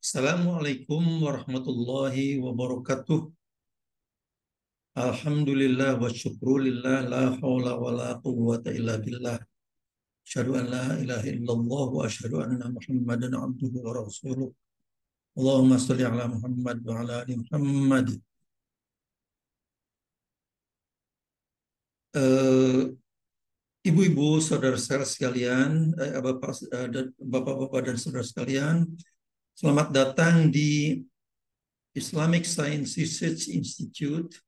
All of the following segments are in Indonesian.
Assalamualaikum warahmatullahi wabarakatuh. Alhamdulillah wa syukrulillah la hawla wa la quwwata illa billah. Asyhadu an la ilaha illallah wa asyhadu anna Muhammadan abduhu wa rasuluh. Allahumma shalli ala Muhammad wa ala ali Muhammad. Eh, Ibu-ibu, saudara-saudara sekalian, bapak-bapak dan saudara sekalian, selamat datang di Islamic Science Research Institute,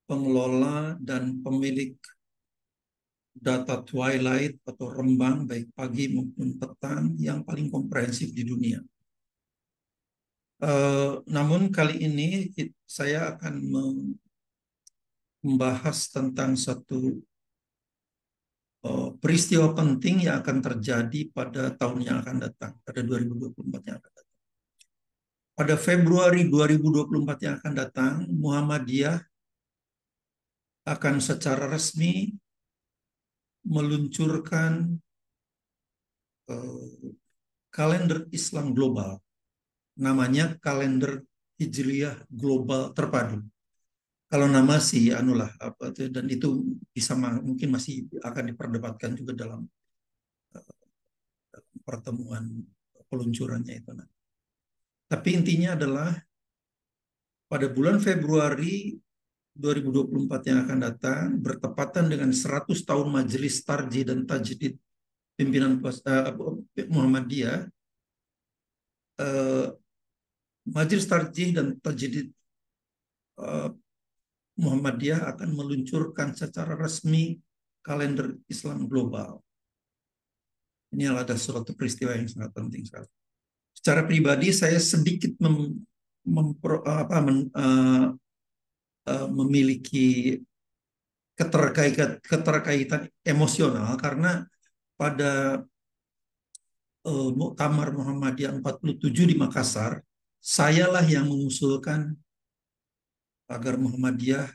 pengelola dan pemilik data twilight atau rembang baik pagi maupun petang yang paling komprehensif di dunia. Namun kali ini saya akan membahas tentang satu peristiwa penting yang akan terjadi pada tahun yang akan datang, pada 2024 yang akan datang. Pada Februari 2024 yang akan datang, Muhammadiyah akan secara resmi meluncurkan kalender Islam global, namanya kalender Hijriyah global terpadu. Kalau nama sih anulah apa itu, dan itu bisa mungkin masih akan diperdebatkan juga dalam pertemuan peluncurannya itu. Tapi intinya adalah pada bulan Februari 2024 yang akan datang bertepatan dengan 100 tahun Majelis Tarjih dan Tajdid pimpinan Muhammadiyah. Majelis Tarjih dan Tajdid Muhammadiyah akan meluncurkan secara resmi kalender Islam global. Ini adalah suatu peristiwa yang sangat penting sekali. Secara pribadi saya sedikit memiliki keterkaitan emosional karena pada Muktamar Muhammadiyah 47 di Makassar, sayalah yang mengusulkan agar Muhammadiyah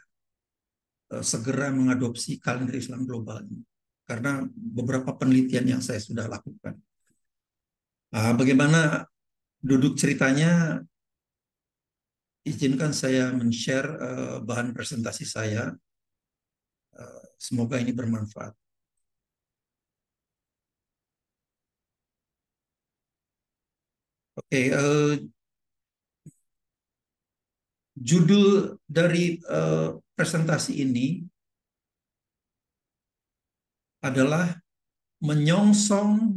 segera mengadopsi kalender Islam global ini. Karena beberapa penelitian yang saya sudah lakukan. Bagaimana duduk ceritanya, izinkan saya men-share bahan presentasi saya. Semoga ini bermanfaat. Oke, judul dari presentasi ini adalah menyongsong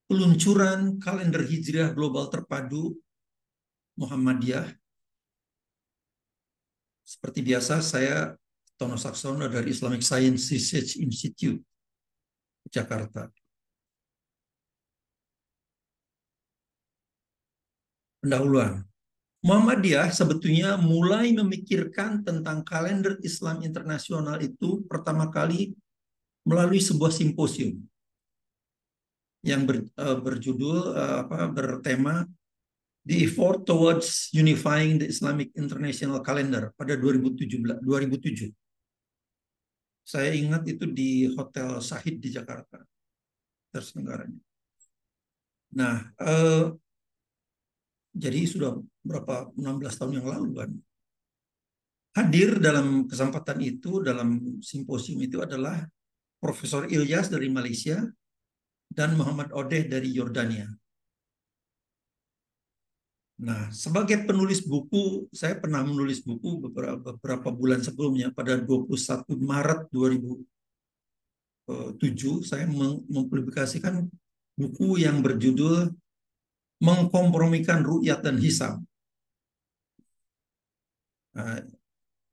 peluncuran kalender Hijriah global terpadu Muhammadiyah. Seperti biasa, saya Tono Saksono dari Islamic Science Research Institute, Jakarta. Pendahuluan. Muhammadiyah sebetulnya mulai memikirkan tentang kalender Islam internasional itu pertama kali melalui sebuah simposium yang bertema The Effort Towards Unifying the Islamic International Calendar pada 2007. Saya ingat itu di Hotel Shahid di Jakarta terselenggaranya. Nah, jadi sudah berapa 16 tahun yang lalu kan. Hadir dalam kesempatan itu, dalam simposium itu adalah Profesor Ilyas dari Malaysia dan Muhammad Odeh dari Yordania. Nah, sebagai penulis buku, saya pernah menulis buku beberapa bulan sebelumnya, pada 21 Maret 2007, saya mempublikasikan buku yang berjudul Mengkompromikan Ru'yat dan Hisab. Nah,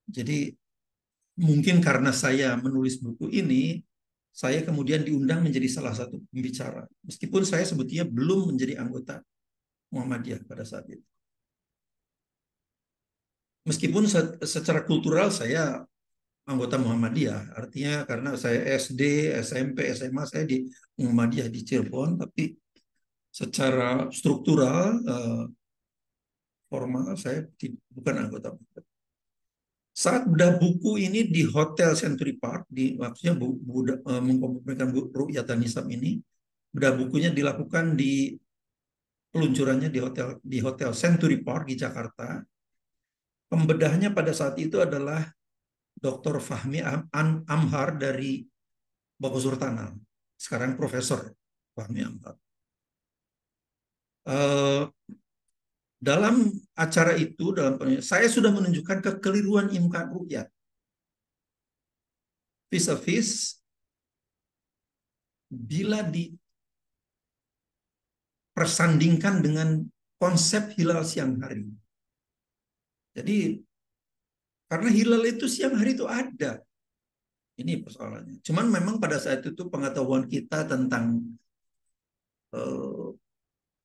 jadi mungkin karena saya menulis buku ini, saya kemudian diundang menjadi salah satu pembicara. Meskipun saya sebetulnya belum menjadi anggota Muhammadiyah pada saat itu. Meskipun secara kultural saya anggota Muhammadiyah, artinya karena saya SD, SMP, SMA saya di Muhammadiyah di Cirebon, tapi secara struktural formal saya bukan anggota. Saat bedah buku ini di Hotel Century Park, maksudnya mengkompromikan Ru'yat dan Hisab ini, bedah bukunya dilakukan di peluncurannya di hotel Century Park di Jakarta. Pembedahnya pada saat itu adalah Dr. Fahmi Amhar dari Boko Surtanal, sekarang Profesor Fahmi Amhar. Dalam acara itu, saya sudah menunjukkan kekeliruan imkan rukyat vis-a-vis bila dipersandingkan dengan konsep hilal siang hari. Jadi karena hilal itu siang hari itu ada. Ini persoalannya. Cuman memang pada saat itu pengetahuan kita eh,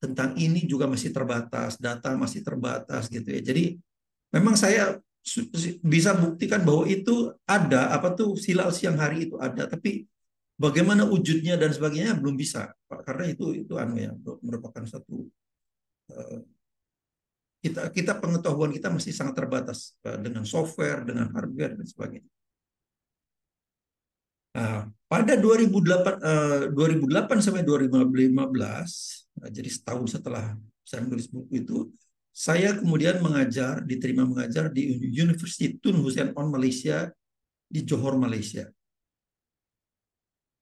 tentang ini juga masih terbatas, data masih terbatas gitu ya. Jadi memang saya bisa buktikan bahwa itu ada, apa tuh hilal siang hari itu ada, tapi bagaimana wujudnya dan sebagainya belum bisa, Pak. Karena itu anu ya, merupakan satu eh, kita pengetahuan kita masih sangat terbatas dengan software, dengan hardware dan sebagainya. Nah, pada 2008 sampai 2015, jadi setahun setelah saya menulis buku itu, saya kemudian diterima mengajar di University Tun Hussein On Malaysia di Johor, Malaysia.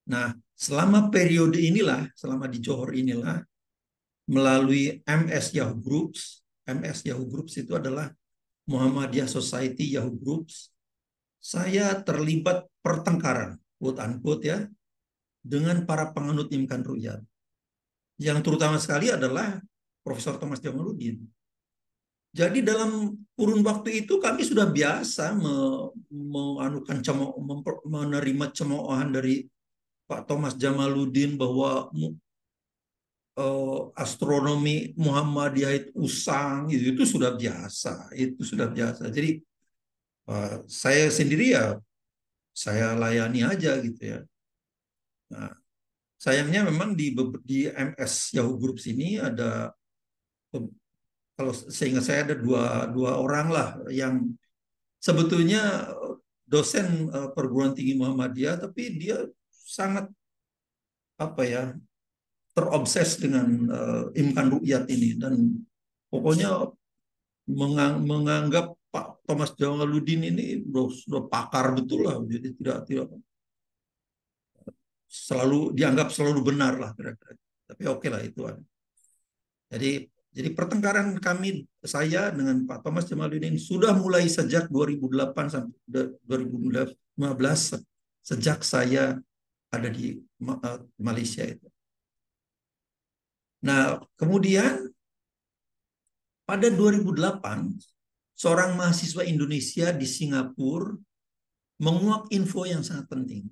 Nah, selama di Johor inilah, melalui MS Yahoo Groups itu adalah Muhammadiyah Society Yahoo Groups, saya terlibat pertengkaran, quote unquote ya, dengan para penganut imkan ru'yat. Yang terutama sekali adalah Profesor Thomas Jamaluddin. Jadi dalam kurun waktu itu kami sudah biasa menerima cemoohan dari Pak Thomas Jamaluddin bahwa astronomi Muhammadiyah itu usang, itu sudah biasa, Jadi saya sendiri ya saya layani aja gitu ya. Nah, sayangnya memang di MS Yahoo Groups ini ada, kalau seingat saya ada dua orang lah yang sebetulnya dosen perguruan tinggi Muhammadiyah, tapi dia sangat apa ya terobses dengan imkan ru'yat ini, dan pokoknya menganggap Pak Thomas Jamaluddin ini sudah pakar betul lah, jadi tidak dianggap selalu benar lah kira-kira. Tapi oke lah itu ada. Jadi pertengkaran saya dengan Pak Thomas Jamaluddin sudah mulai sejak 2008 sampai 2015, sejak saya ada di Malaysia itu. Nah, kemudian pada 2008 seorang mahasiswa Indonesia di Singapura menguak info yang sangat penting.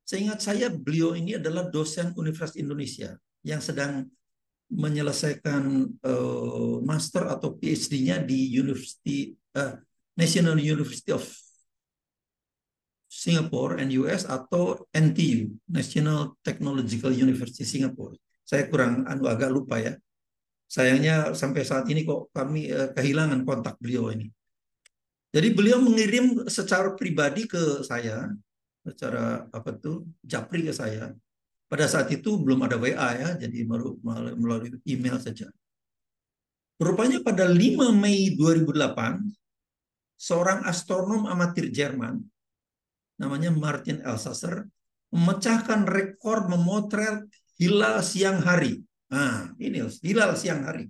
Seingat saya beliau ini adalah dosen Universitas Indonesia yang sedang menyelesaikan master atau PhD-nya di National University of Singapore and US atau NTU, National Technological University Singapore. Saya agak lupa ya. Sayangnya sampai saat ini kok kami kehilangan kontak beliau ini. Jadi beliau mengirim secara pribadi ke saya, secara japri ke saya. Pada saat itu belum ada WA ya, jadi melalui email saja. Rupanya pada 5 Mei 2008, seorang astronom amatir Jerman, namanya Martin Elsasser, memecahkan rekor memotret hilal siang hari. Nah, ini hilal siang hari.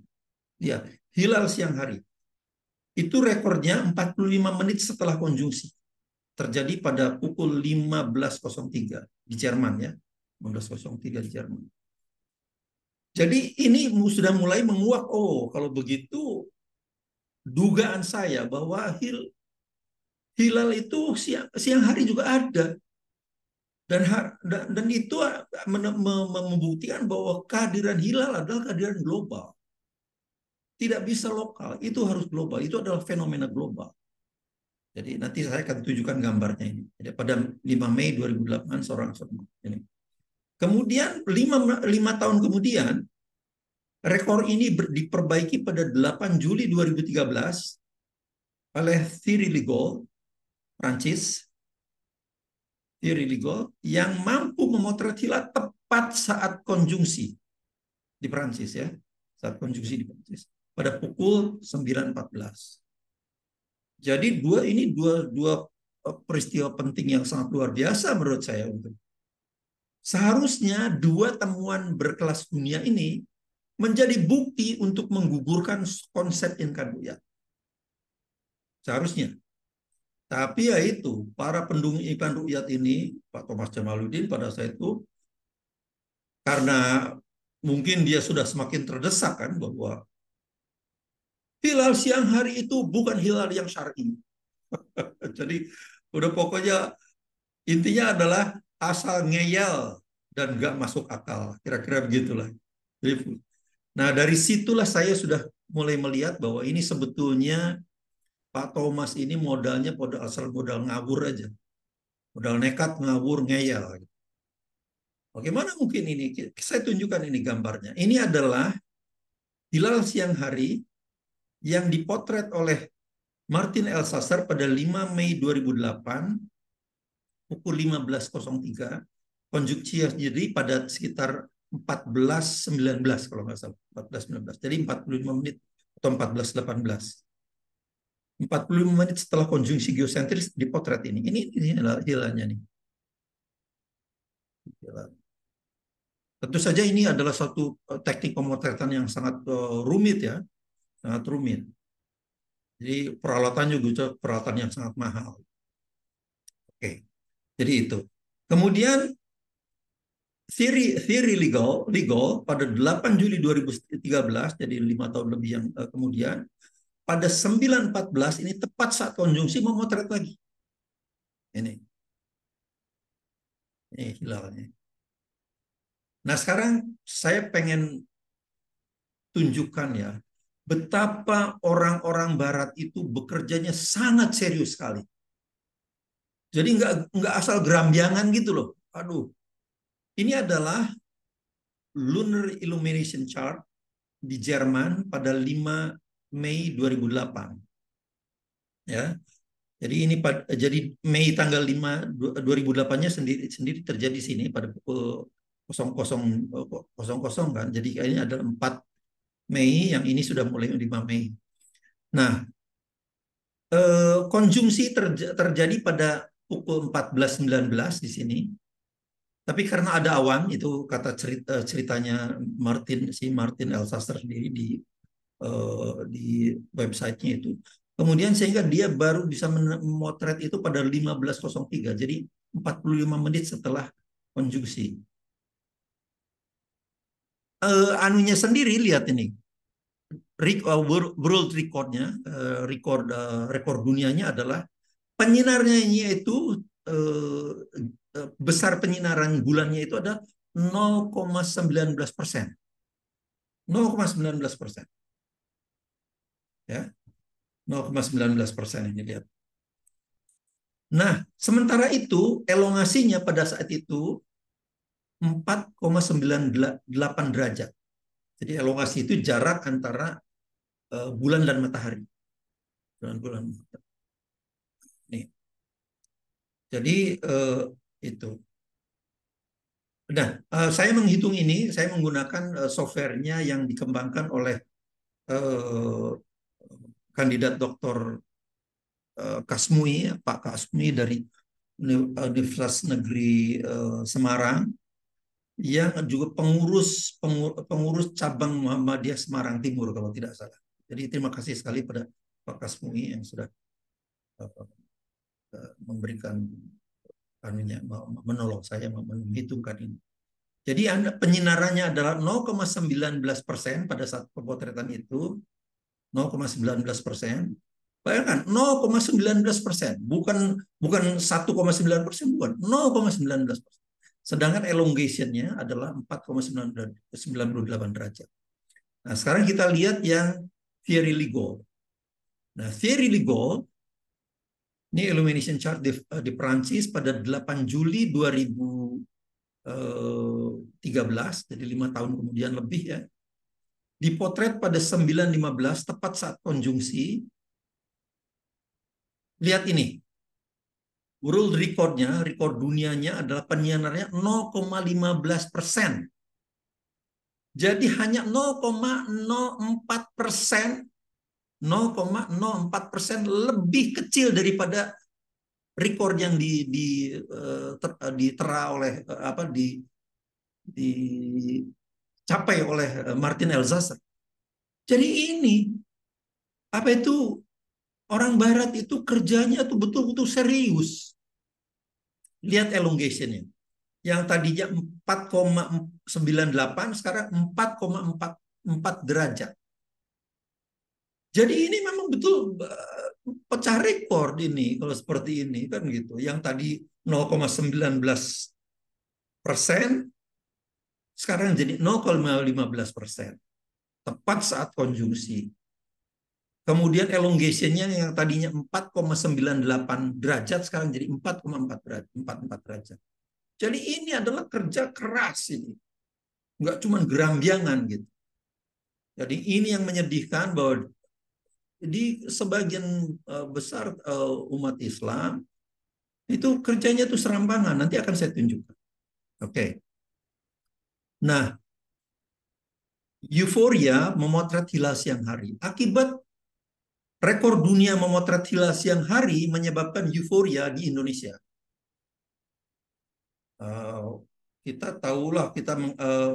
Ya, hilal siang hari. Itu rekornya 45 menit setelah konjungsi. Terjadi pada pukul 15.03 di Jerman ya. 15.03 di Jerman. Jadi ini sudah mulai menguak, kalau begitu dugaan saya bahwa hilal itu siang hari juga ada. Dan itu membuktikan bahwa kehadiran hilal adalah kehadiran global. Tidak bisa lokal, itu harus global. Itu adalah fenomena global. Jadi nanti saya akan tunjukkan gambarnya ini. Jadi pada 5 Mei 2008 seorang astronom ini. Kemudian 5 tahun kemudian rekor ini diperbaiki pada 8 Juli 2013 oleh Thierry Ligold, Prancis. Thierry Ligold yang mampu memotret hilal tepat saat konjungsi di Prancis ya. saat konjungsi di Prancis pada pukul 9.14. Jadi dua peristiwa penting yang sangat luar biasa menurut saya. Seharusnya dua temuan berkelas dunia ini menjadi bukti untuk menggugurkan konsep Inkan Rukyat. Seharusnya. Tapi ya itu, para pendukung Inkan Rukyat ini, Pak Thomas Jamaluddin pada saat itu, karena mungkin dia sudah semakin terdesak kan bahwa hilal siang hari itu bukan hilal yang syar'i. Jadi udah pokoknya intinya adalah asal ngeyel dan gak masuk akal. Kira-kira begitulah. Nah dari situlah saya sudah mulai melihat bahwa ini sebetulnya Pak Thomas ini modalnya asal modal ngawur aja. Modal nekat, ngawur, ngeyel. Bagaimana mungkin ini? Saya tunjukkan ini gambarnya. Ini adalah hilal siang hari yang dipotret oleh Martin Elsasser pada 5 Mei 2008 pukul 15.03. Konjungsi jadi pada sekitar 14.19 kalau nggak salah. 14.19. Jadi 45 menit atau 14.18. 45 menit setelah konjungsi geosentris dipotret ini. Ini adalah hilalnya nih. Tentu saja ini adalah satu teknik pemotretan yang sangat rumit ya, sangat rumit. Jadi peralatan juga peralatan yang sangat mahal. Oke, jadi itu. Kemudian theory legal pada 8 Juli 2013, jadi 5 tahun lebih yang kemudian, pada 9.14 ini tepat saat konjungsi memotret lagi. Ini hilalnya. Nah sekarang saya pengen tunjukkan ya, betapa orang-orang Barat itu bekerjanya sangat serius sekali. Jadi nggak asal gerambiangan gitu loh. Aduh, ini adalah Lunar Illumination Chart di Jerman pada 5 Mei 2008. Ya. Jadi ini jadi Mei tanggal 5 2008-nya sendiri terjadi sini pada pukul 00.00 kan. Jadi ini adalah 4 Mei, yang ini sudah mulai 5 Mei. Nah, konjungsi terjadi pada pukul 14.19 di sini. Tapi karena ada awan, itu kata ceritanya Martin Elsasser sendiri di websitenya itu. Kemudian sehingga dia baru bisa memotret itu pada 15.03, jadi 45 menit setelah konjungsi. Anunya sendiri lihat ini, world recordnya, rekor dunianya adalah penyinarnya itu besar penyinaran bulannya itu ada 0,19%. 0,19%. Ya. 0,19% ini lihat. Nah, sementara itu elongasinya pada saat itu 4,98 derajat. Jadi elongasi itu jarak antara bulan dan matahari. Bulan. Nih. Jadi itu. Nah, saya menghitung ini, saya menggunakan softwarenya yang dikembangkan oleh kandidat doktor Kasmui, Pak Kasmui dari Universitas Negeri Semarang, yang juga pengurus cabang Muhammadiyah Semarang Timur kalau tidak salah. Jadi terima kasih sekali pada Pak Kasmui yang sudah memberikan menolong saya menghitungkan ini. Jadi penyinarannya adalah 0,19% pada saat pemotretan itu, 0,19%. Bayangkan 0,19%, bukan 1,9%, bukan 0,19%. Sedangkan elongationnya adalah 4,98 derajat. Nah, sekarang kita lihat yang theory legal. Nah, theory legal ini illumination chart di Perancis pada 8 Juli 2013, jadi 5 tahun kemudian lebih ya. Dipotret pada 9.15 tepat saat konjungsi. Lihat ini. World recordnya, rekor dunianya adalah penyinarnya 0,15%. Jadi hanya 0,04%, 0,04% lebih kecil daripada rekor yang ditera oleh dicapai oleh Martin Elsaser. Jadi ini apa itu, orang Barat itu kerjanya tuh betul-betul serius. Lihat elongationnya. Yang tadinya 4,98 sekarang 4,44 derajat. Jadi ini memang betul pecah rekor ini kalau seperti ini kan gitu. Yang tadi 0,19% sekarang jadi 0,15%. Tepat saat konjungsi. Kemudian elongationnya yang tadinya 4,98 derajat sekarang jadi 4,44 derajat. Jadi ini adalah kerja keras ini. Nggak cuma gerambiangan gitu. Jadi ini yang menyedihkan bahwa di sebagian besar umat Islam itu kerjanya itu serampangan. Nanti akan saya tunjukkan. Oke. Nah, euforia memotret hilal siang hari. Akibat rekor dunia memotret hilal siang hari menyebabkan euforia di Indonesia. Kita tahulah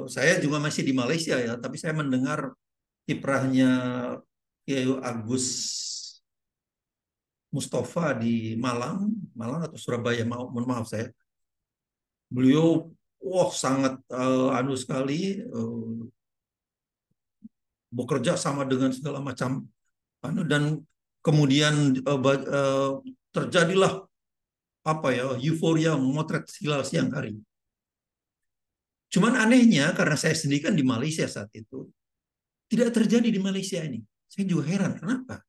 saya juga masih di Malaysia ya, tapi saya mendengar kiprahnya Kiai Agus Mustafa di Malang atau Surabaya, mohon maaf saya. Beliau sangat anu sekali, bekerja sama dengan segala macam anu, dan kemudian terjadilah apa ya, euforia memotret hilal siang hari. Cuman anehnya karena saya sendiri kan di Malaysia saat itu, tidak terjadi di Malaysia ini. Saya juga heran kenapa.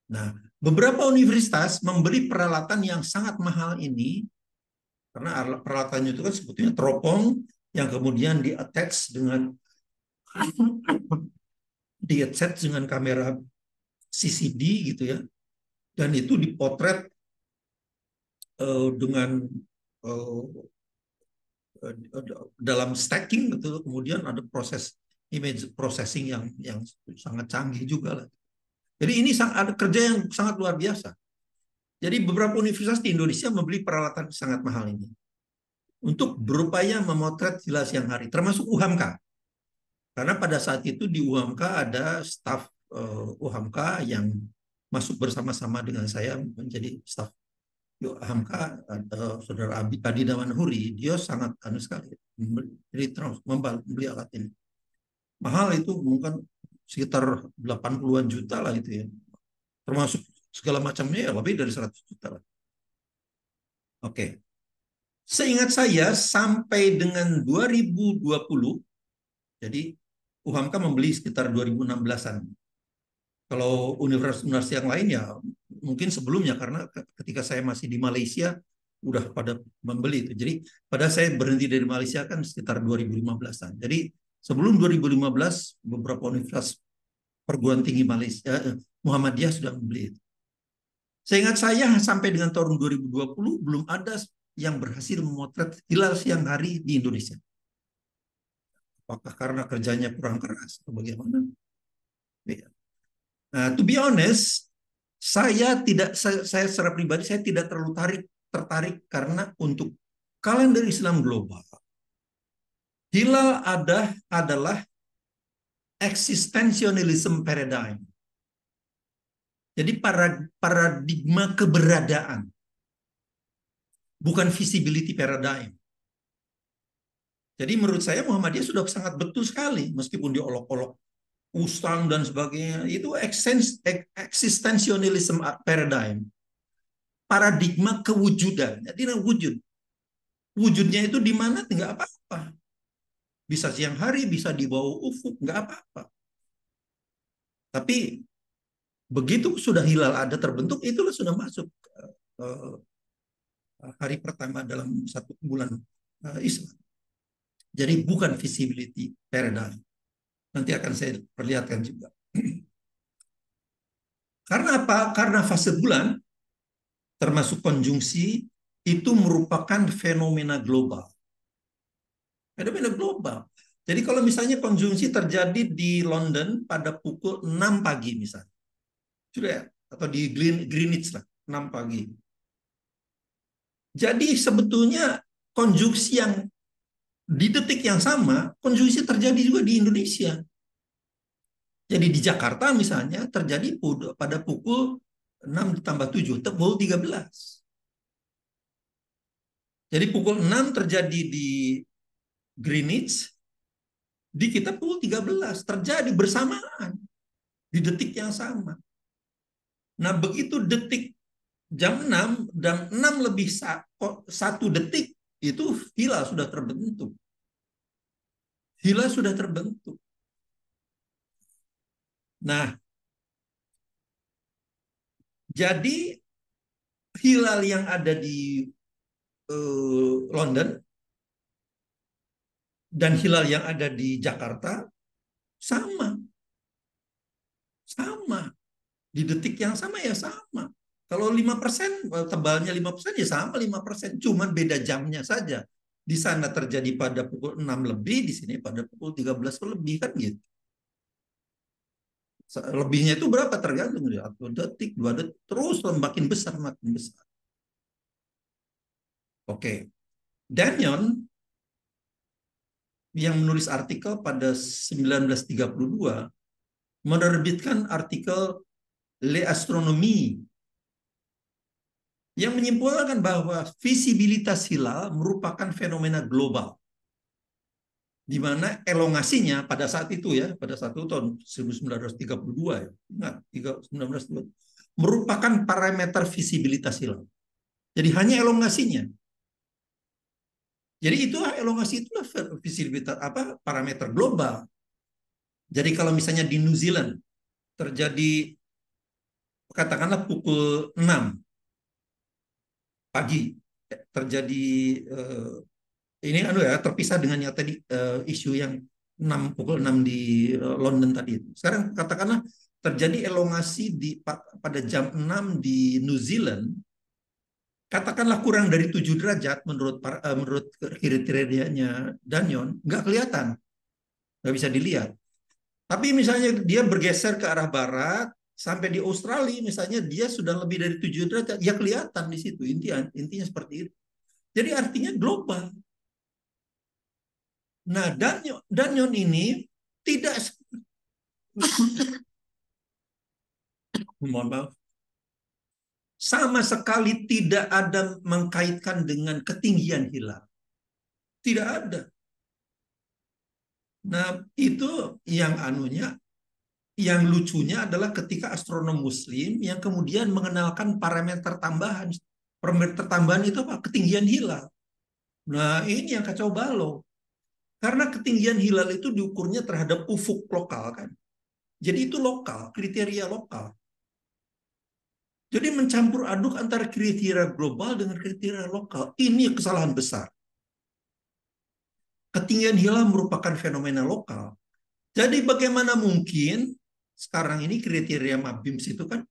Nah, beberapa universitas membeli peralatan yang sangat mahal ini karena peralatannya itu kan sebetulnya teropong yang kemudian di-attach dengan kamera CCD gitu ya, dan itu dipotret dengan dalam stacking gitu, kemudian ada proses image processing yang sangat canggih juga lah. Jadi ini ada kerja yang sangat luar biasa. Jadi beberapa universitas di Indonesia membeli peralatan sangat mahal ini untuk berupaya memotret hilal siang hari, termasuk UHAMKA. Karena pada saat itu di UHAMKA ada staf UHAMKA yang masuk bersama-sama dengan saya menjadi staf UHAMKA, saudara Adi Damanhuri. Dia sangat sekali, jadi terus membeli alat ini. Mahal itu mungkin sekitar 80-an juta lah itu ya. Termasuk segala macamnya ya lebih dari 100 juta lah. Oke. Seingat saya sampai dengan 2020, jadi UHAMKA membeli sekitar 2016-an. Kalau universitas yang lain ya mungkin sebelumnya, karena ketika saya masih di Malaysia udah pada membeli itu. Jadi pada saya berhenti dari Malaysia kan sekitar 2015-an. Jadi sebelum 2015 beberapa universitas perguruan tinggi Malaysia Muhammadiyah sudah membeli itu. Seingat saya sampai dengan tahun 2020 belum ada yang berhasil memotret hilal siang hari di Indonesia. Apakah karena kerjanya kurang keras atau bagaimana? Nah, to be honest, saya secara pribadi saya tidak terlalu tertarik karena untuk kalender Islam global, hilal adalah existentialism paradigm. Jadi paradigma keberadaan, bukan visibility paradigm. Jadi menurut saya Muhammadiyah sudah sangat betul sekali, meskipun diolok-olok Ustang dan sebagainya, itu existentialism paradigm. Paradigma kewujudan. Jadi wujud. Wujudnya itu di mana? Nggak apa-apa. Bisa siang hari, bisa di bawah ufuk, nggak apa-apa. Tapi begitu sudah hilal ada terbentuk, itulah sudah masuk hari pertama dalam satu bulan Islam. Jadi bukan visibility paradigm. Nanti akan saya perlihatkan juga. Karena apa? Karena fase bulan, termasuk konjungsi, itu merupakan fenomena global. Fenomena global. Jadi kalau misalnya konjungsi terjadi di London pada pukul 6 pagi misalnya, sudah ya? Atau di Greenwich lah, 6 pagi. Jadi sebetulnya konjungsi yang di detik yang sama, konjungsi terjadi juga di Indonesia. Jadi di Jakarta misalnya terjadi pada pukul 6 ditambah 7, pukul 13. Jadi pukul 6 terjadi di Greenwich, di kita pukul 13. Terjadi bersamaan di detik yang sama. Nah begitu detik jam 6 dan 6 lebih 1 detik, itu hilal sudah terbentuk. Hilal sudah terbentuk. Nah, jadi hilal yang ada di London dan hilal yang ada di Jakarta sama. Sama. Di detik yang sama ya sama. Kalau 5%, tebalnya 5% ya sama 5%. Cuman beda jamnya saja. Di sana terjadi pada pukul 6 lebih, di sini pada pukul 13 lebih kan gitu. Lebihnya itu berapa tergantung ya, 1 detik, 2 detik, terus makin besar makin besar. Oke, Danyon yang menulis artikel pada 1932 menerbitkan artikel Le Astronomie yang menyimpulkan bahwa visibilitas hilal merupakan fenomena global, di mana elongasinya pada saat itu ya, pada saat itu tahun 1932 ya, ingat 1932, merupakan parameter visibilitas hilal. Jadi hanya elongasinya. Jadi itu elongasi itulah visibilitas apa parameter global. Jadi kalau misalnya di New Zealand terjadi katakanlah pukul 6 pagi terjadi ini ya terpisah dengan yang tadi isu yang pukul 6 di London tadi. Sekarang katakanlah terjadi elongasi pada jam 6 di New Zealand, katakanlah kurang dari 7 derajat menurut kriterianya Danyon, nggak kelihatan, nggak bisa dilihat. Tapi misalnya dia bergeser ke arah barat sampai di Australia misalnya dia sudah lebih dari 7 derajat, ya kelihatan di situ. Intinya seperti itu. Jadi artinya global. Nah, Danyon ini tidak mohon maaf, sama sekali tidak ada mengkaitkan dengan ketinggian hilal. Tidak ada. Nah, itu yang lucunya adalah ketika astronom muslim yang kemudian mengenalkan parameter tambahan. Parameter tambahan itu apa? Ketinggian hilal. Nah, ini yang kacau balau. Karena ketinggian hilal itu diukurnya terhadap ufuk lokal kan. Jadi itu lokal, kriteria lokal. Jadi mencampur aduk antara kriteria global dengan kriteria lokal. Ini kesalahan besar. Ketinggian hilal merupakan fenomena lokal. Jadi bagaimana mungkin sekarang ini kriteria MABIMS itu kan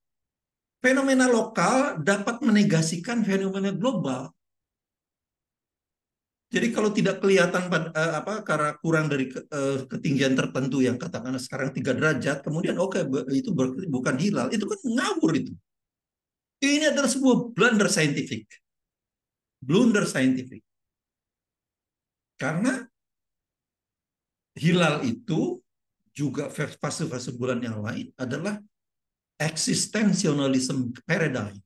fenomena lokal dapat menegasikan fenomena global. Jadi kalau tidak kelihatan karena kurang dari ketinggian tertentu yang katakanlah sekarang 3 derajat, kemudian itu bukan hilal, itu kan ngawur itu. Ini adalah sebuah blunder saintifik. Blunder saintifik. Karena hilal itu juga fase-fase bulan yang lain adalah eksistensionalisme paradigm.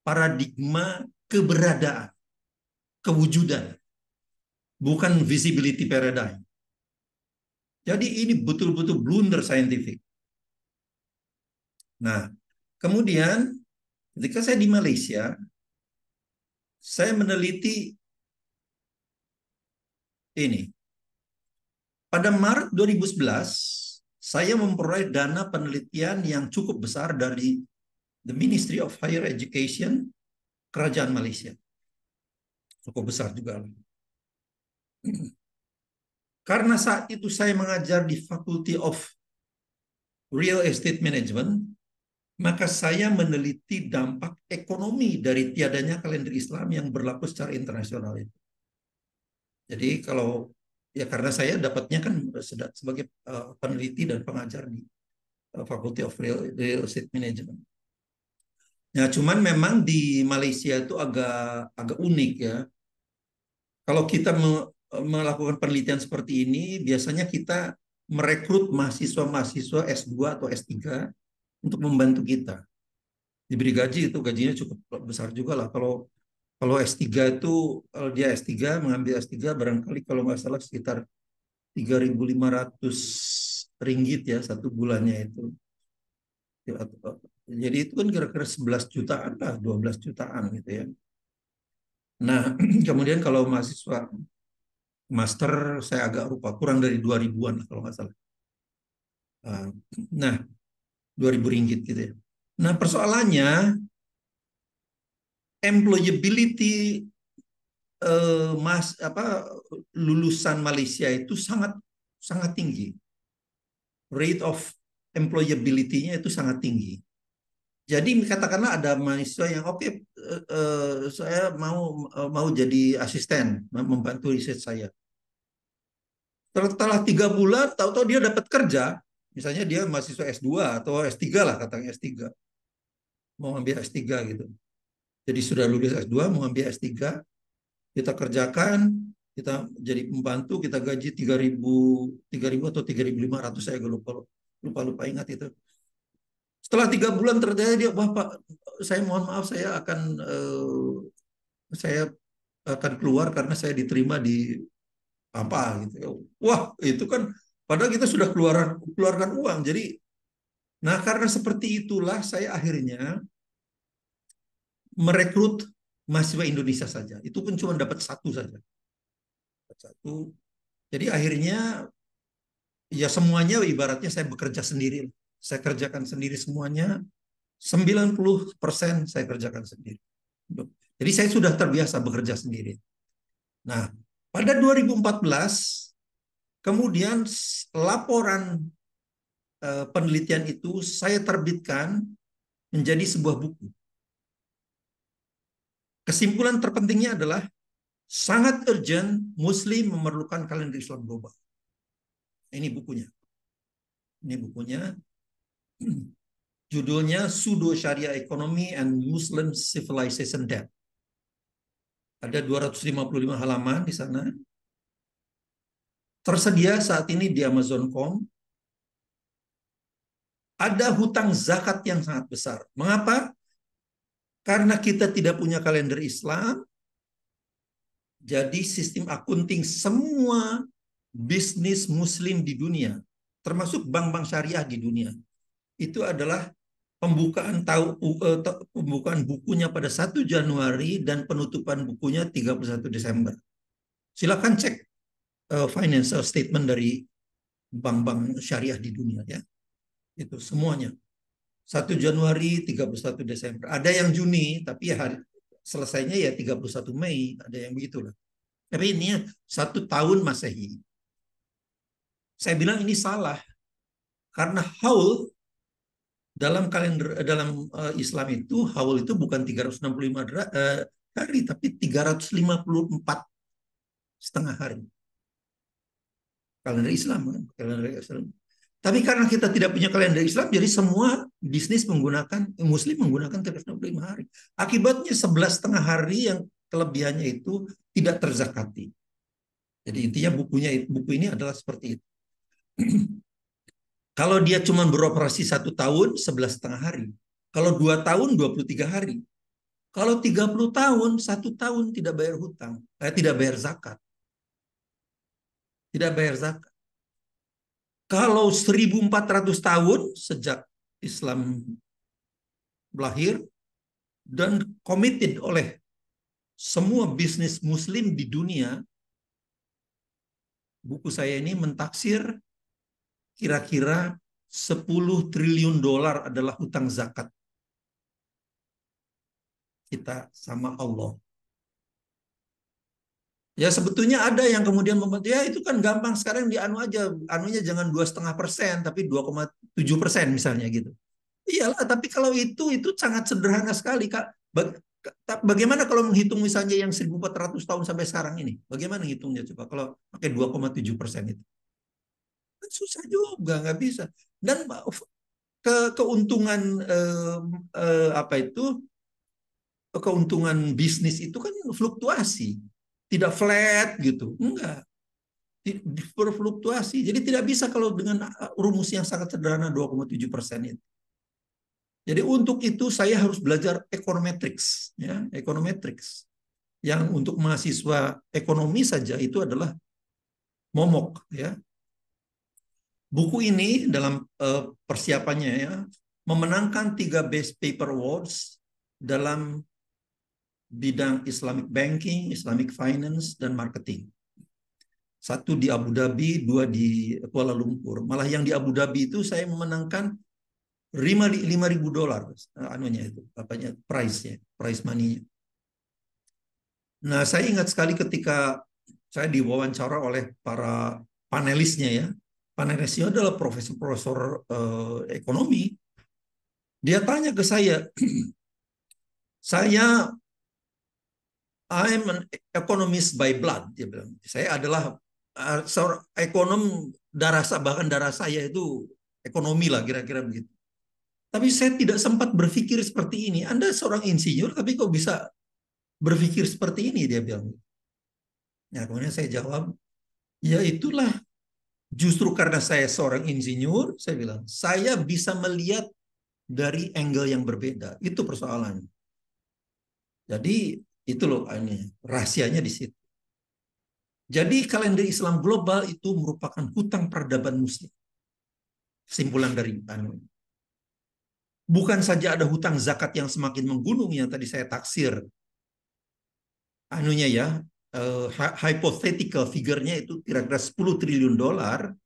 Paradigma keberadaan, kewujudan. Bukan visibility paradigm. Jadi ini betul-betul blunder saintifik. Nah, kemudian ketika saya di Malaysia, saya meneliti ini. Pada Maret 2011, saya memperoleh dana penelitian yang cukup besar dari the Ministry of Higher Education, Kerajaan Malaysia. Cukup besar juga. Karena saat itu saya mengajar di Faculty of Real Estate Management, maka saya meneliti dampak ekonomi dari tiadanya kalender Islam yang berlaku secara internasional itu. Jadi kalau Ya karena saya dapatnya kan sebagai peneliti dan pengajar di Faculty of Real Estate Management. Ya, cuman memang di Malaysia itu agak agak unik ya. Kalau kita melakukan penelitian seperti ini, biasanya kita merekrut mahasiswa-mahasiswa S2 atau S3 untuk membantu kita. Diberi gaji, itu gajinya cukup besar juga lah. Kalau kalau S3 itu, kalau dia S3, mengambil S3 barangkali kalau nggak salah sekitar 3.500 ringgit ya satu bulannya itu. Jadi itu kan kira-kira 11 jutaan lah, 12 jutaan gitu ya. Nah, kemudian kalau mahasiswa master saya agak lupa, kurang dari 2.000-an lah kalau nggak salah. Nah, 2.000 ringgit gitu ya. Nah, persoalannya employability lulusan Malaysia itu sangat sangat tinggi. Rate of employability-nya itu sangat tinggi. Jadi katakanlah ada mahasiswa yang oke, saya mau jadi asisten membantu riset saya. Setelah 3 bulan, tahu-tahu dia dapat kerja. Misalnya dia mahasiswa S2 atau S3 lah, katanya S3. Mau ambil S3 gitu. Jadi sudah lulus S2, mau ambil S3, kita kerjakan, kita jadi pembantu, kita gaji 3.000 atau 3.500, saya lupa ingat itu. Setelah 3 bulan ternyata dia, wah Pak, saya mohon maaf, saya akan keluar karena saya diterima di apa gitu. Wah, itu kan padahal kita sudah keluarkan uang. Jadi, nah karena seperti itulah saya akhirnya merekrut mahasiswa Indonesia saja. Itu pun cuma dapat satu saja. Satu. Jadi akhirnya ya semuanya ibaratnya saya bekerja sendiri. Saya kerjakan sendiri semuanya. 90% saya kerjakan sendiri. Jadi saya sudah terbiasa bekerja sendiri. Nah, pada 2014 kemudian laporan penelitian itu saya terbitkan menjadi sebuah buku. Kesimpulan terpentingnya adalah sangat urgent Muslim memerlukan kalender Islam global. Ini bukunya. Ini bukunya. Judulnya Pseudo Sharia Economy and Muslim Civilization Debt. Ada 255 halaman di sana. Tersedia saat ini di Amazon.com. Ada hutang zakat yang sangat besar. Mengapa? Karena kita tidak punya kalender Islam. Jadi sistem akunting semua bisnis Muslim di dunia, termasuk bank-bank syariah di dunia, itu adalah pembukaan bukunya pada 1 Januari dan penutupan bukunya 31 Desember. Silakan cek financial statement dari bank-bank syariah di dunia ya. Itu semuanya. 1 Januari, 31 Desember. Ada yang Juni, tapi ya selesainya ya 31 Mei, ada yang begitulah. Tapi ini 1 tahun Masehi. Saya bilang ini salah karena haul dalam kalender Islam itu haul itu bukan 365 hari tapi 354,5 hari. Kalender Islam kan, kalender Islam. Tapi karena kita tidak punya kalender Islam, jadi semua bisnis Muslim menggunakan 365 hari. Akibatnya 11,5 hari yang kelebihannya itu tidak terzakati. Jadi intinya buku ini adalah seperti itu. Kalau dia cuma beroperasi 1 tahun, 11,5 hari. Kalau 2 tahun, 23 hari. Kalau 30 tahun, 1 tahun tidak bayar hutang. Tidak bayar zakat. Tidak bayar zakat. Kalau 1.400 tahun sejak Islam lahir dan committed oleh semua bisnis Muslim di dunia, buku saya ini mentaksir kira-kira 10 triliun dolar adalah hutang zakat kita sama Allah. Ya sebetulnya ada yang kemudian membuat ya itu kan gampang sekarang anunya jangan 2,5% tapi 2,7% misalnya gitu. Iyalah, tapi kalau itu sangat sederhana sekali Kak. Bagaimana kalau menghitung misalnya yang 1.400 tahun sampai sekarang ini? Bagaimana ngitungnya coba kalau pakai 2,7% itu? Kan susah juga, nggak bisa. Dan keuntungan apa itu? Keuntungan bisnis itu kan fluktuasi, tidak flat gitu, enggak, berfluktuasi. Jadi tidak bisa kalau dengan rumus yang sangat sederhana 2,7% itu. Jadi untuk itu saya harus belajar econometrics, ya, econometrics. Yang untuk mahasiswa ekonomi saja itu adalah momok, ya. Buku ini dalam persiapannya ya memenangkan 3 Best Paper Awards dalam bidang Islamic Banking, Islamic Finance, dan Marketing. 1 di Abu Dhabi, 2 di Kuala Lumpur. Malah yang di Abu Dhabi itu saya memenangkan $5.000 anunya itu, apanya, price money-nya. Nah, saya ingat sekali ketika saya diwawancara oleh para panelisnya ya. Panelisnya adalah profesor-profesor ekonomi. Dia tanya ke saya, saya I'm an economist by blood, dia bilang. Saya adalah seorang ekonom bahkan darah saya itu ekonomi lah kira-kira begitu. Tapi saya tidak sempat berpikir seperti ini. Anda seorang insinyur, tapi kok bisa berpikir seperti ini, dia bilang. Nah, kemudian saya jawab, ya itulah justru karena saya seorang insinyur, saya bilang, saya bisa melihat dari angle yang berbeda. Itu persoalannya. Jadi itu loh ini rahasianya di situ. Jadi kalender Islam global itu merupakan hutang peradaban muslim. Simpulan dari anu. Bukan saja ada hutang zakat yang semakin menggunung yang tadi saya taksir anunya ya, hypothetical figure-nya itu kira-kira 10 triliun dolar,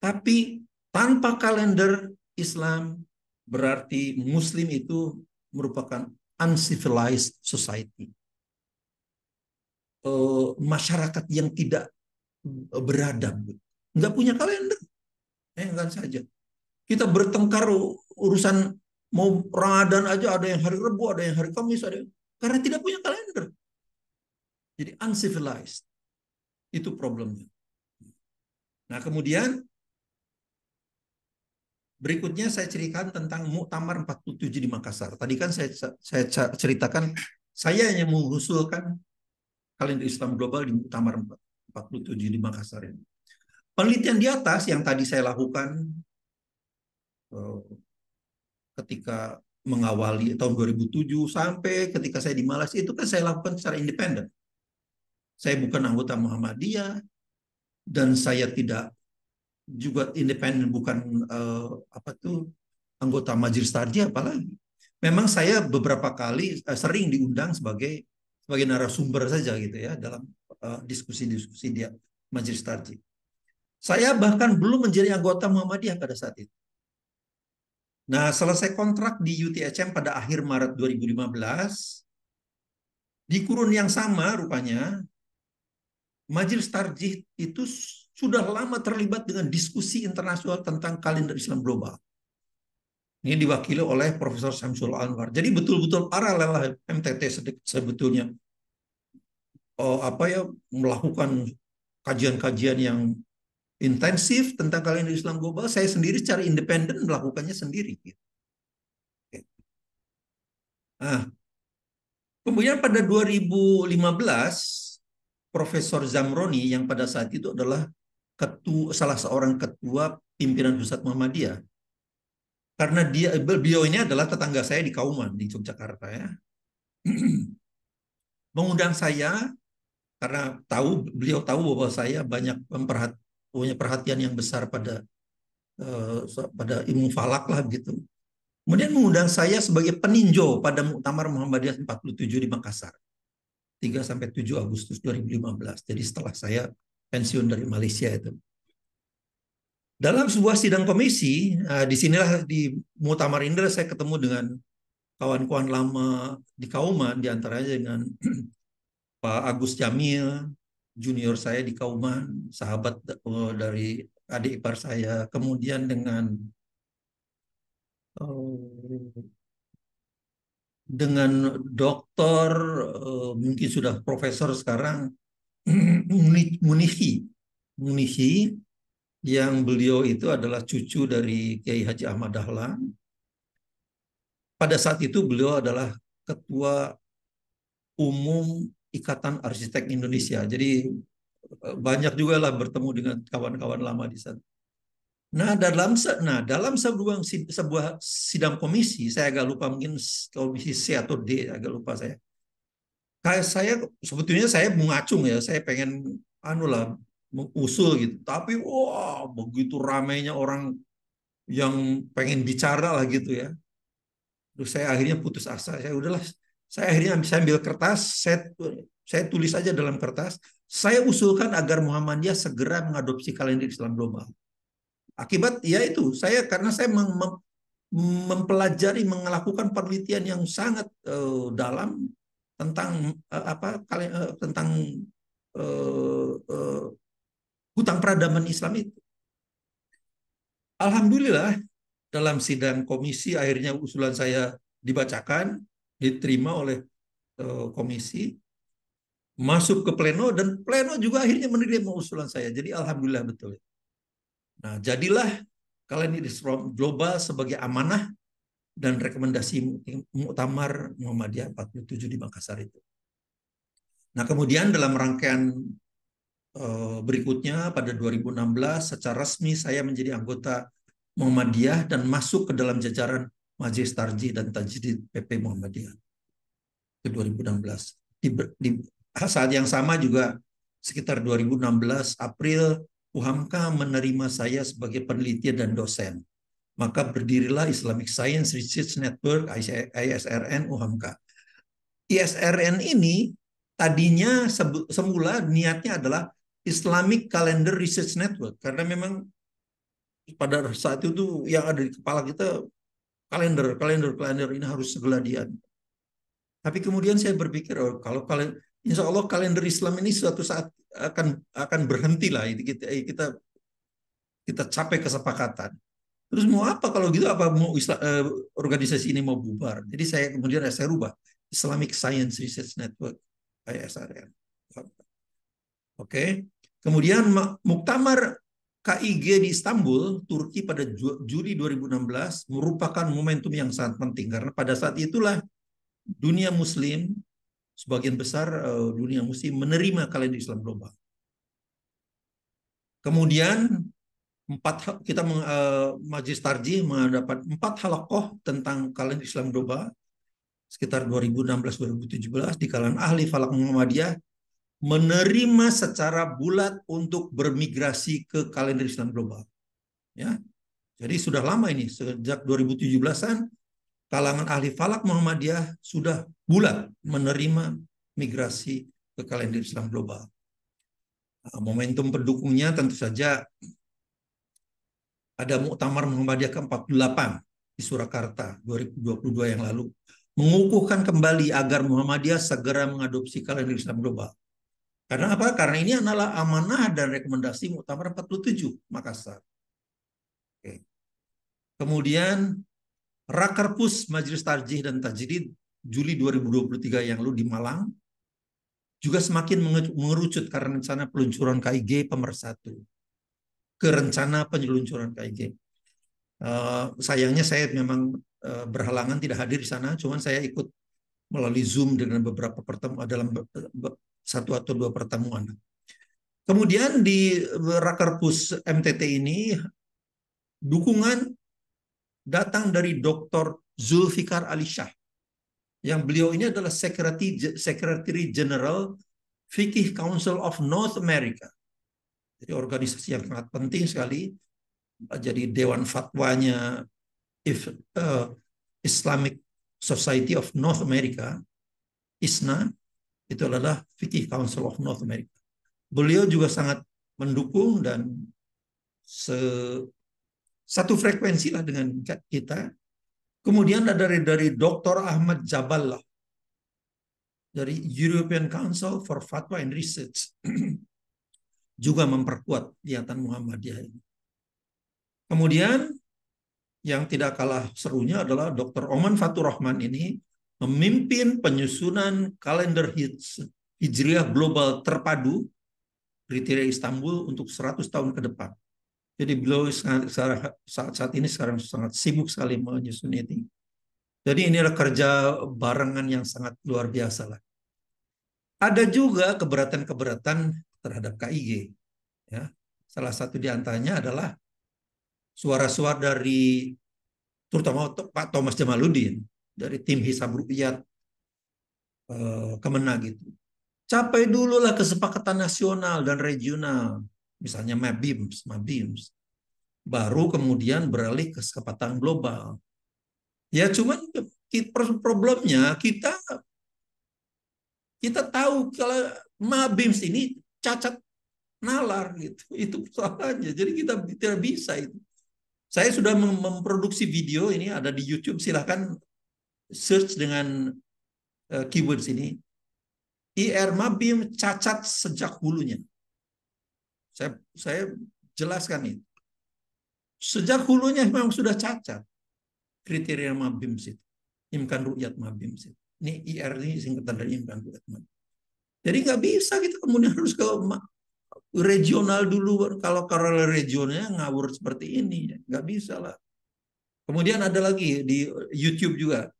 tapi tanpa kalender Islam berarti muslim itu merupakan uncivilized society. Masyarakat yang tidak beradab, nggak punya kalender, kan saja. Kita bertengkar urusan mau Ramadan aja, ada yang hari Rabu, ada yang hari Kamis, karena tidak punya kalender. Jadi uncivilized, itu problemnya. Nah kemudian berikutnya saya ceritakan tentang Muktamar 47 di Makassar. Tadi kan saya ceritakan saya yang mengusulkan kalender Islam global di Muktamar 47 di Makassar ini. Penelitian di atas yang tadi saya lakukan ketika mengawali tahun 2007 sampai ketika saya di Malaysia itu kan saya lakukan secara independen. Saya bukan anggota Muhammadiyah dan saya tidak juga independen, bukan apa tuh anggota Majelis Tarjih apalagi. Memang saya beberapa kali sering diundang sebagai narasumber saja gitu ya dalam diskusi-diskusi dia Majelis Tarjih. Saya bahkan belum menjadi anggota Muhammadiyah pada saat itu. Nah, selesai kontrak di UTHM pada akhir Maret 2015, di kurun yang sama rupanya, Majelis Tarjih itu sudah lama terlibat dengan diskusi internasional tentang kalender Islam global. Ini diwakili oleh Profesor Syamsul Anwar. Jadi betul-betul paralel lah MTT sebetulnya melakukan kajian-kajian yang intensif tentang kalender Islam global. Saya sendiri secara independen melakukannya sendiri. Nah, kemudian pada 2015, Profesor Zamroni yang pada saat itu adalah salah seorang ketua pimpinan Pusat Muhammadiyah. Karena beliau ini adalah tetangga saya di Kauman, di Yogyakarta ya. Mengundang saya karena beliau tahu bahwa saya banyak punya perhatian yang besar pada ilmu falak lah gitu. Kemudian mengundang saya sebagai peninjau pada Muktamar Muhammadiyah 47 di Makassar. 3 sampai 7 Agustus 2015. Jadi setelah saya pensiun dari Malaysia itu. Dalam sebuah sidang komisi, disinilah di Muktamar Indra saya ketemu dengan kawan-kawan lama di Kauman, diantaranya dengan Pak Agus Jamil, junior saya di Kauman, sahabat dari adik ipar saya, kemudian dengan dengan dokter, mungkin sudah profesor sekarang, Munifi. Munifi, yang beliau itu adalah cucu dari Kiai Haji Ahmad Dahlan. Pada saat itu beliau adalah Ketua Umum Ikatan Arsitek Indonesia. Jadi banyak juga lah bertemu dengan kawan-kawan lama di sana. Dalam sebuah sidang komisi, saya agak lupa, mungkin komisi C atau D, agak lupa saya. Kayak saya sebetulnya saya mengacung ya, saya pengen anu lah mengusul gitu. Tapi wah, begitu ramainya orang yang pengen bicara lah gitu ya. Terus saya akhirnya putus asa. Saya udahlah, saya akhirnya saya ambil kertas, saya tulis aja dalam kertas, saya usulkan agar Muhammadiyah segera mengadopsi kalender Islam global. Akibat ya itu, karena saya mempelajari, melakukan penelitian yang sangat dalam tentang tentang hutang peradaban Islam itu. Alhamdulillah dalam sidang komisi akhirnya usulan saya dibacakan, diterima oleh komisi, masuk ke pleno, dan pleno juga akhirnya menerima usulan saya. Jadi alhamdulillah betul. Nah, jadilah kalender Islam global sebagai amanah dan rekomendasi Muktamar Muhammadiyah 47 di Makassar itu. Nah, kemudian dalam rangkaian berikutnya pada 2016 secara resmi saya menjadi anggota Muhammadiyah dan masuk ke dalam jajaran Majelis Tarjih dan Tajdid PP Muhammadiyah ke 2016. Di saat yang sama juga sekitar 2016 April, UHAMKA menerima saya sebagai peneliti dan dosen. Maka berdirilah Islamic Science Research Network ISRN UHAMKA. ISRN ini tadinya semula niatnya adalah Islamic Calendar Research Network, karena memang pada saat itu yang ada di kepala kita kalender ini harus segera dia. Tapi kemudian saya berpikir, oh, kalau insya Allah kalender Islam ini suatu saat akan berhenti lah, kita capai kesepakatan. Terus mau apa kalau gitu? Apa mau organisasi ini mau bubar? Jadi saya rubah Islamic Science Research Network ISRN. Oke. Kemudian Muktamar KIG di Istanbul, Turki pada Juli 2016 merupakan momentum yang sangat penting karena pada saat itulah dunia Muslim, sebagian besar dunia Muslim menerima kalender Islam global. Kemudian Majelis Tarjih mendapat 4 halakoh tentang kalender Islam global sekitar 2016-2017 di kalangan ahli falak Muhammadiyah menerima secara bulat untuk bermigrasi ke kalender Islam global. Ya, jadi sudah lama ini, sejak 2017-an kalangan ahli falak Muhammadiyah sudah bulat menerima migrasi ke kalender Islam global. Nah, momentum pendukungnya tentu saja ada Muktamar Muhammadiyah ke-48 di Surakarta 2022 yang lalu, mengukuhkan kembali agar Muhammadiyah segera mengadopsi kalender Islam global. Karena apa? Karena ini adalah amanah dan rekomendasi Muktamar 47 Makassar. Oke. Kemudian Rakerpus Majelis Tarjih dan Tajdid Juli 2023 yang lalu di Malang juga semakin mengerucut karena rencana peluncuran KIG Pemersatu ke rencana penyeluncuran KIG. Sayangnya saya memang berhalangan tidak hadir di sana, cuman saya ikut melalui Zoom dengan beberapa pertemuan dalam satu atau dua pertemuan. Kemudian di Rakerpus MTT ini dukungan datang dari Dr. Zulfikar Ali Shah, yang beliau ini adalah Secretary General Fiqh Council of North America. Jadi organisasi yang sangat penting sekali. Jadi Dewan Fatwanya Islamic Society of North America, ISNA, itu adalah Fiqh Council of North America. Beliau juga sangat mendukung dan satu frekuensi lah dengan kita. Kemudian ada dari Dr. Ahmad Jaballah dari European Council for Fatwa and Research juga memperkuat niatan Muhammadiyah ini. Kemudian yang tidak kalah serunya adalah Dr. Oman Fatur Rahman ini memimpin penyusunan kalender Hijriah global terpadu kriteria Istanbul untuk 100 tahun ke depan. Jadi beliau saat ini sekarang sangat sibuk sekali menyusun ini. Jadi ini adalah kerja barengan yang sangat luar biasa lah. Ada juga keberatan-keberatan terhadap KIG. Ya. Salah satu di antaranya adalah suara-suara dari terutama Pak Thomas Jamaluddin dari tim Hisab Ruqyat Kemenag gitu. Capai dulu lah kesepakatan nasional dan regional, misalnya Mabims. Baru kemudian beralih ke kesepakatan global. Ya cuman problemnya kita tahu kalau Mabims ini cacat nalar gitu. Itu persoalannya. Jadi kita tidak bisa itu. Saya sudah memproduksi video ini ada di YouTube, silahkan search dengan keywords ini. IR Mabim cacat sejak hulunya. Saya jelaskan ini. Sejak hulunya memang sudah cacat kriteria Mabim itu. Imkan Ruqyat Mabim itu. Ini IR ini singkatan dari Imkan Ruqyat Mabim. Jadi nggak bisa kita kemudian harus ke regional dulu. Kalau regionalnya ngawur seperti ini, nggak bisa lah. Kemudian ada lagi di YouTube juga.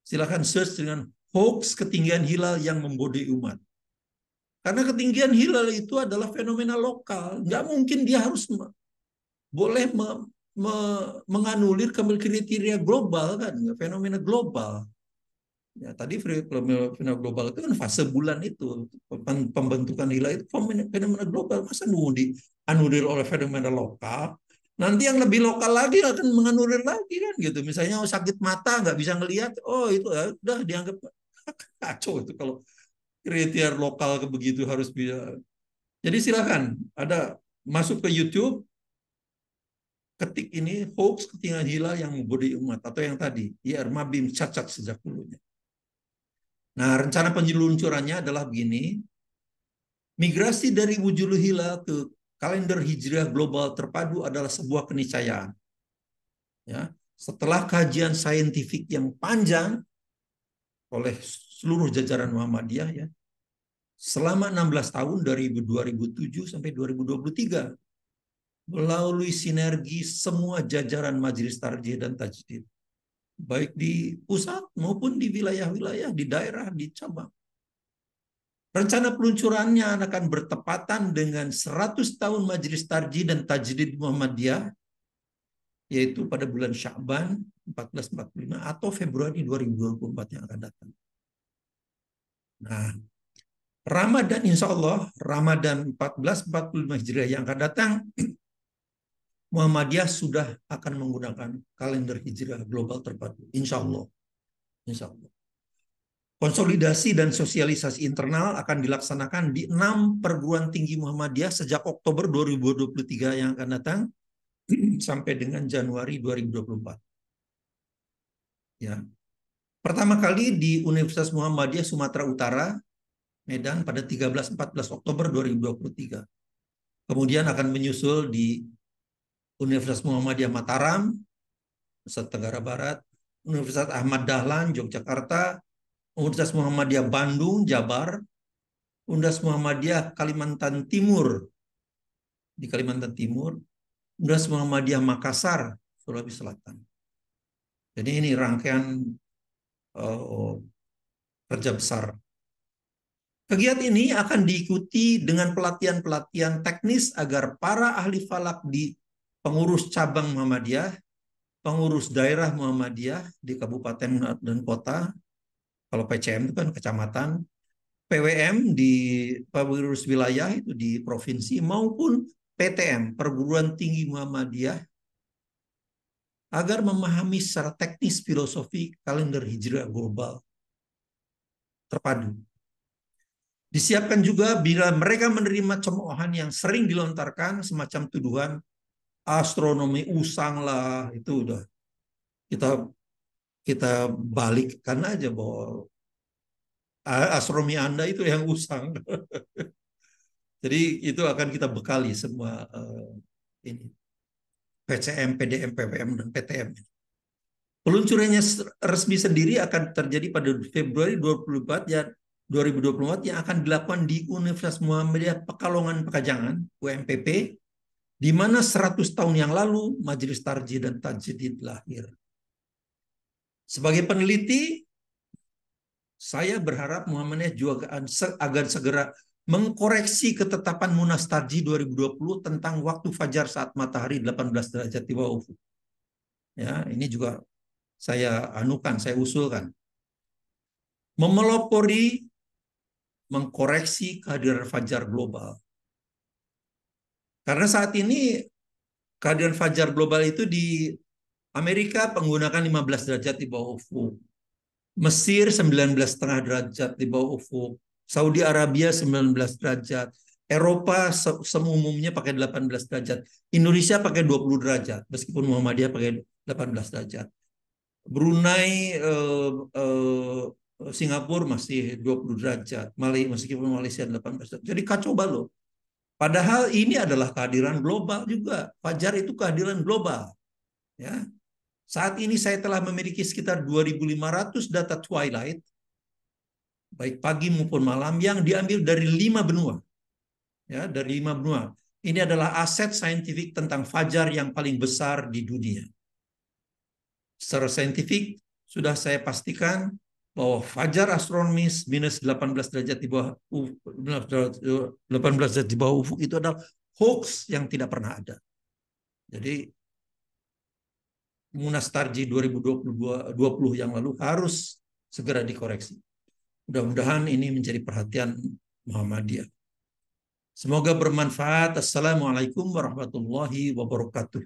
Silakan search dengan hoax ketinggian hilal yang membodohi umat. Karena ketinggian hilal itu adalah fenomena lokal. Nggak mungkin dia harus boleh menganulir kriteria global kan, fenomena global. Ya, tadi fenomena global itu kan fase bulan itu, pembentukan hilal itu fenomena global. Masa nunggu dianulir oleh fenomena lokal? Nanti yang lebih lokal lagi akan menganulir lagi kan gitu. Misalnya sakit mata nggak bisa ngelihat, oh itu ya, udah dianggap kacau itu kalau kriteria lokal begitu harus bisa. Jadi silakan ada masuk ke YouTube, ketik ini hoax ketinggian hilal yang membodohi umat atau yang tadi IR Mabim cacat sejak dulunya. Nah, rencana penjeluncurannya adalah begini. Migrasi dari wujud hilal ke kalender hijriah global terpadu adalah sebuah keniscayaan. Ya, setelah kajian saintifik yang panjang oleh seluruh jajaran Muhammadiyah ya, selama 16 tahun dari 2007 sampai 2023 melalui sinergi semua jajaran Majelis Tarjih dan Tajdid, baik di pusat maupun di wilayah-wilayah, di daerah, di cabang. Rencana peluncurannya akan bertepatan dengan 100 tahun Majelis Tarjih dan Tajdid Muhammadiyah, yaitu pada bulan Sya'ban 1445 atau Februari 2024 yang akan datang. Nah, Ramadan insya Allah, Ramadan 1445 Hijriah yang akan datang, Muhammadiyah sudah akan menggunakan kalender Hijriah global terpadu. Insya Allah. Insya Allah. Konsolidasi dan sosialisasi internal akan dilaksanakan di 6 perguruan tinggi Muhammadiyah sejak Oktober 2023 yang akan datang sampai dengan Januari 2024. Ya. Pertama kali di Universitas Muhammadiyah Sumatera Utara, Medan pada 13-14 Oktober 2023. Kemudian akan menyusul di Universitas Muhammadiyah Mataram, Nusa Tenggara Barat, Universitas Ahmad Dahlan, Yogyakarta, Universitas Muhammadiyah Bandung, Jabar, Universitas Muhammadiyah Kalimantan Timur di Kalimantan Timur, Universitas Muhammadiyah Makassar, Sulawesi Selatan. Jadi ini rangkaian kerja besar. Kegiatan ini akan diikuti dengan pelatihan-pelatihan teknis agar para ahli falak di pengurus cabang Muhammadiyah, pengurus daerah Muhammadiyah di kabupaten dan kota, kalau PCM itu kan kecamatan, PWM di pengurus wilayah itu di provinsi, maupun PTM, Perguruan Tinggi Muhammadiyah, agar memahami secara teknis filosofi kalender hijriah global terpadu. Disiapkan juga bila mereka menerima cemoohan yang sering dilontarkan semacam tuduhan astronomi usang lah, itu udah kita balikkan aja bahwa astronomi Anda itu yang usang. Jadi itu akan kita bekali semua ini PCM, PDM, PWM dan PTM. Peluncurannya resmi sendiri akan terjadi pada Februari 24 ya 2024 yang akan dilakukan di Universitas Muhammadiyah Pekalongan Pekajangan UMPP, di mana 100 tahun yang lalu Majelis Tarjih dan Tajdid lahir. Sebagai peneliti, saya berharap Muhammadiyah juga agar segera mengkoreksi ketetapan Munas Tarjih 2020 tentang waktu fajar saat matahari 18 derajat di bawah ufuk. Ya, ini juga saya saya usulkan. Memelopori mengkoreksi kehadiran fajar global. Karena saat ini kehadiran fajar global itu di Amerika menggunakan 15 derajat di bawah ufuk. Mesir 19,5 derajat di bawah ufuk. Saudi Arabia 19 derajat. Eropa seumumnya pakai 18 derajat. Indonesia pakai 20 derajat, meskipun Muhammadiyah pakai 18 derajat. Brunei, Singapura masih 20 derajat. Meskipun Malaysia 18 derajat. Jadi kacau balau. Padahal ini adalah kehadiran global juga. Fajar itu kehadiran global. Ya. Saat ini saya telah memiliki sekitar 2.500 data twilight, baik pagi maupun malam, yang diambil dari 5 benua. Ya, dari 5 benua. Ini adalah aset saintifik tentang fajar yang paling besar di dunia. Secara saintifik, sudah saya pastikan bahwa fajar astronomis minus 18 derajat di bawah 18 derajat di bawah ufuk itu adalah hoax yang tidak pernah ada. Jadi Munas Tarjih 2020 yang lalu harus segera dikoreksi. Mudah-mudahan ini menjadi perhatian Muhammadiyah. Semoga bermanfaat. Assalamualaikum warahmatullahi wabarakatuh.